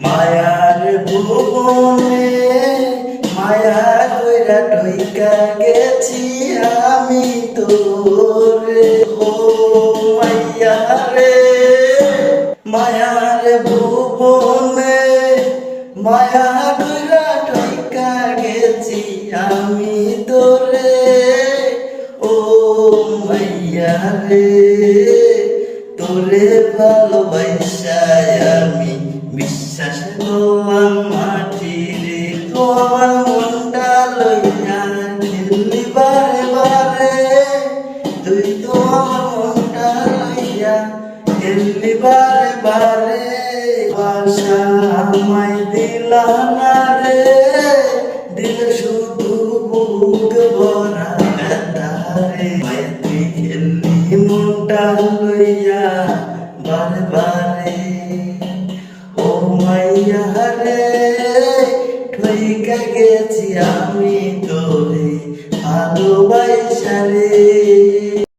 মায়ার ভুবনে মায়া কইরা ঢুইকা গেছি আমি তোরে ও মাইয়া রে। মায়ার ভুবনে মায়া কইরা ঢুইকা গেছি আমি তোরে ও মাইয়া রে। তোরে ভালোবাসা আমি বিশ্বাস করলাম মাটি রে। তোমার মনটা লইয়া খেললি বারে বারে, তুই তোমার মনটা লইয়া খেললি বারে বারে। ভাষা আমায় দিলা না রে, দিলে শুধু বুক ভরা ব্যথা রে। তুই খেললি মনটা লইয়া বারে বারে ও মাইয়া রে। ঠইকা গেছি আমি তোরে ভালোবাসা রে।